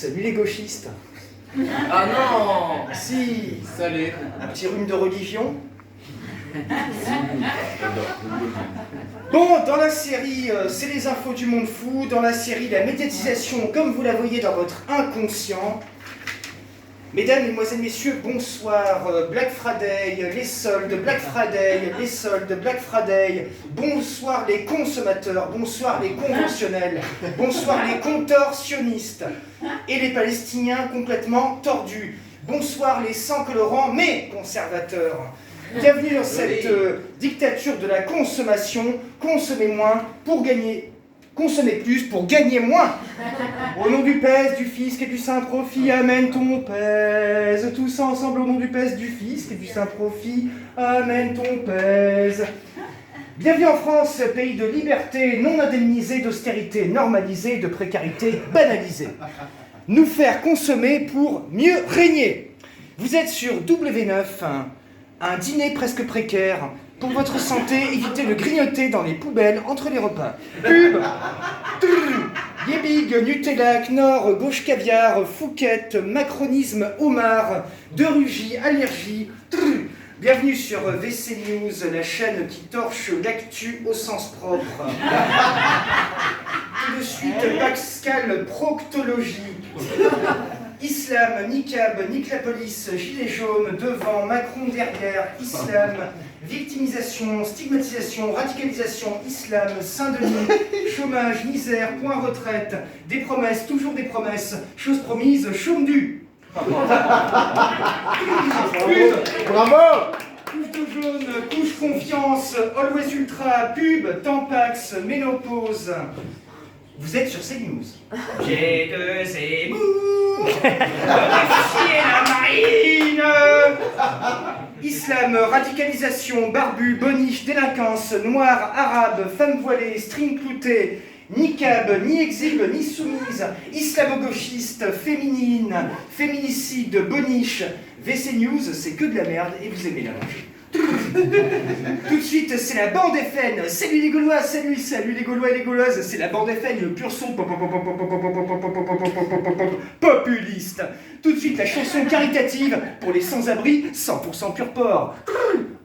Salut les gauchistes. Ah non! Si, Salut! un petit rhume de religion. Bon, dans la série C'est les infos du monde fou, dans la série La médiatisation comme vous la voyez dans votre inconscient. Mesdames, Mesdemoiselles, Messieurs, bonsoir. Black Friday, les soldes, Black Friday, les soldes, Black Friday. Bonsoir les consommateurs, bonsoir les conventionnels, bonsoir les contorsionnistes et les Palestiniens complètement tordus. Bonsoir les sans colorants mais conservateurs. Bienvenue dans cette dictature de la consommation. Consommez moins pour gagner. Consommez plus pour gagner moins. Au nom du pèse, du fisc et du saint profit, amène ton pèse. Tous ensemble au nom du pèse, du fisc et du saint profit, amène ton pèse. Bienvenue en France, pays de liberté non indemnisée, d'austérité normalisée, de précarité banalisée. Nous faire consommer pour mieux régner. Vous êtes sur W9, un dîner presque précaire. Pour votre santé, évitez de grignoter dans les poubelles entre les repas. Pub, Yébig, Nutella, Knorr, Gauche Caviar, Fouquette, Macronisme, Homard, De Rugy, Allergie. Bienvenue sur VC News, la chaîne qui torche l'actu au sens propre. Tout de suite, Pascal Proctologie. Islam, niqab, nique la police, gilet jaune, devant, Macron derrière, islam, victimisation, stigmatisation, radicalisation, islam, Saint-Denis, chômage, misère, point retraite, des promesses, toujours des promesses, chose promise, chôme dû. Bravo! Couche de jaune, couche confiance, always ultra, pub, tampax, ménopause. Vous êtes sur CNews. J'ai de Zemmour, chier la marine. Islam, radicalisation, barbu, boniche, délinquance, noir, arabe, femme voilée, string clouté, niqab, ni exhibe, ni soumise, islamo-gauchiste, féminine, féminicide, boniche. VC News, c'est que de la merde et vous aimez la manger. Tout de suite, c'est la bande FN. Salut les Gaulois, salut les Gaulois et les Gauloises. C'est la bande FN, le pur son populiste. Tout de suite, la chanson caritative pour les sans-abri, 100% pur porc.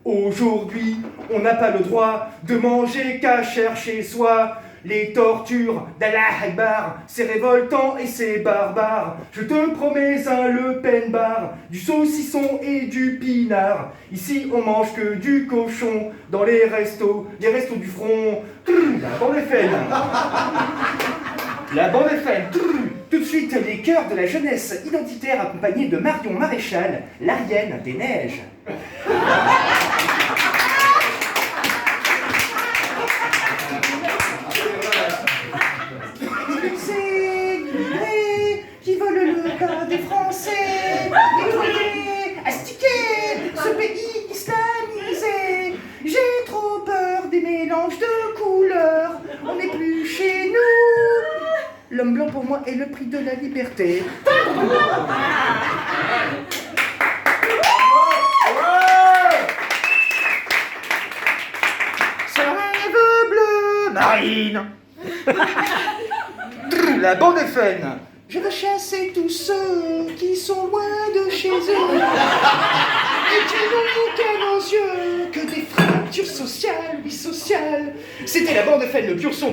Aujourd'hui, on n'a pas le droit de manger cachère chez soi. Les tortures d'Allah Akbar, c'est révoltant et c'est barbare. Je te promets un Le Pen bar, du saucisson et du pinard. Ici on mange que du cochon dans les restos du front. La bande FN. La bande FN. Tout de suite les chœurs de la jeunesse identitaire accompagnés de Marion Maréchal, l'Arienne des neiges. Qui volent le pain des Français, nettoyer, astiquer ce pays islamisé. J'ai trop peur des mélanges de couleurs, on n'est plus chez nous. L'homme blanc pour moi est le prix de la liberté. Ce rêve bleu marine. La bande FN. Je veux chasser tous ceux qui sont loin de chez eux et qui n'ont qu'à nos yeux que des fractures sociales, oui sociales. C'était la bande FN, le pur son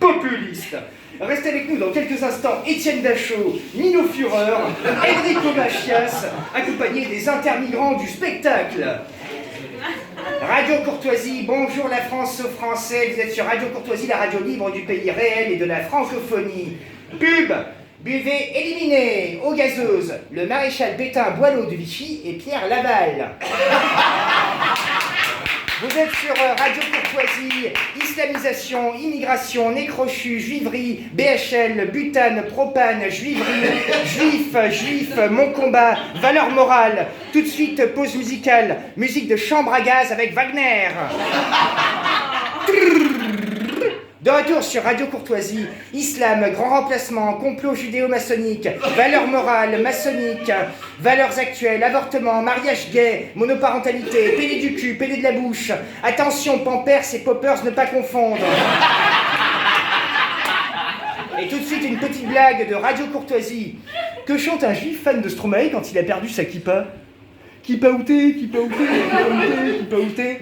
populiste. Restez avec nous dans quelques instants, Étienne Dachau, Nino Fureur, Enrico Machias, accompagnés des intermigrants du spectacle. Radio Courtoisie, bonjour la France aux Français, vous êtes sur Radio Courtoisie, la radio libre du pays réel et de la francophonie. Pub, buvez éliminé, eau gazeuse, le maréchal Pétain Boileau de Vichy et Pierre Laval. Vous êtes sur Radio Courtoisie, islamisation, immigration, nez crochu, juiverie, BHL, butane, propane, juiverie, juif, mon combat, valeur morale. Tout de suite, pause musicale, musique de chambre à gaz avec Wagner. De retour sur Radio Courtoisie, islam, grand remplacement, complot judéo-maçonnique, valeurs morales, maçonniques, valeurs actuelles, avortement, mariage gay, monoparentalité, pédé du cul, pédé de la bouche, attention, Pampers et Poppers ne pas confondre. blague de Radio Courtoisie que chante un juif fan de Stromae quand il a perdu sa kippa. Kippa outé, kippa outé, kippa outé, kippa outé.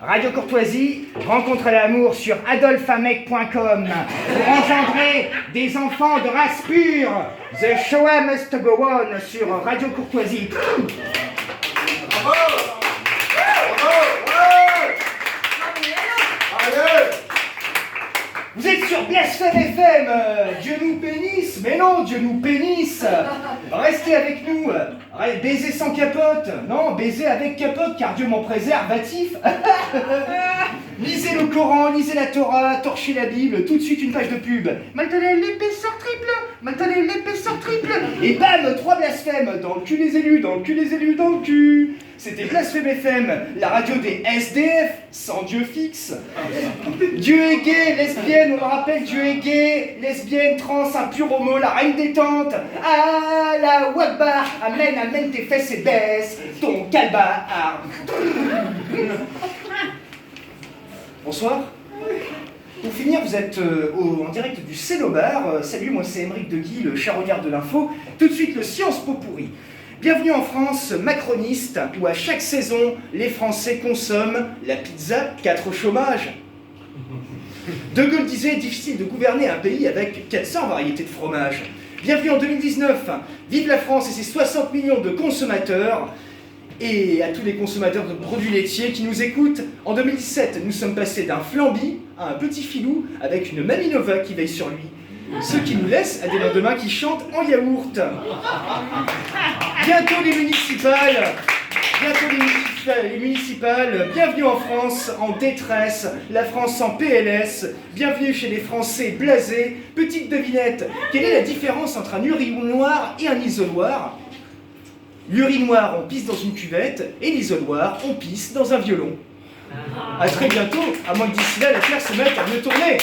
Radio Courtoisie, rencontre à l'amour sur adolphamec.com pour engendrer des enfants de race pure. The show must go on sur Radio Courtoisie. Bravo! Bravo! Ouais! Allez! Vous êtes sur Blasphème FM, Dieu nous bénisse, mais non, Dieu nous pénisse. Restez avec nous, baiser sans capote, non, baiser avec capote, car Dieu m'en préservatif. Lisez le Coran, lisez la Torah, torchez la Bible, tout de suite une page de pub. Maintenant l'épaisseur triple, maintenant l'épaisseur triple. Et bam, 3 blasphèmes, dans le cul les élus, dans le cul les élus, dans le cul. C'était Blasphème FM, la radio des SDF, sans Dieu fixe. Dieu est gay, lesbienne, on le rappelle, Dieu est gay, lesbienne, trans, impur, homo, la reine des tentes. Ah la Wakbar, amen, amen, tes fesses et baisse, ton calba. Bonsoir. Pour finir, vous êtes en direct du Cénobar. Salut, moi c'est Émeric Deguy, le charognard de l'info. Tout de suite, le Science Po Pourri. Bienvenue en France macroniste, où à chaque saison, les Français consomment la pizza 4 chômages. De Gaulle disait, difficile de gouverner un pays avec 400 variétés de fromage. Bienvenue en 2019, vive la France et ses 60 millions de consommateurs. Et à tous les consommateurs de produits laitiers qui nous écoutent, en 2017, nous sommes passés d'un flambi à un petit filou avec une Mamie Nova qui veille sur lui. Ce qui nous laisse à des lendemains qui chantent en yaourt. Bientôt les municipales, bienvenue en France en détresse, la France en PLS, bienvenue chez les Français blasés. Petite devinette, quelle est la différence entre un urinoir et un isoloir? L'urinoir, on pisse dans une cuvette, et l'isoloir, on pisse dans un violon. A très bientôt, à moins que d'ici là, la Terre se mette à me tourner.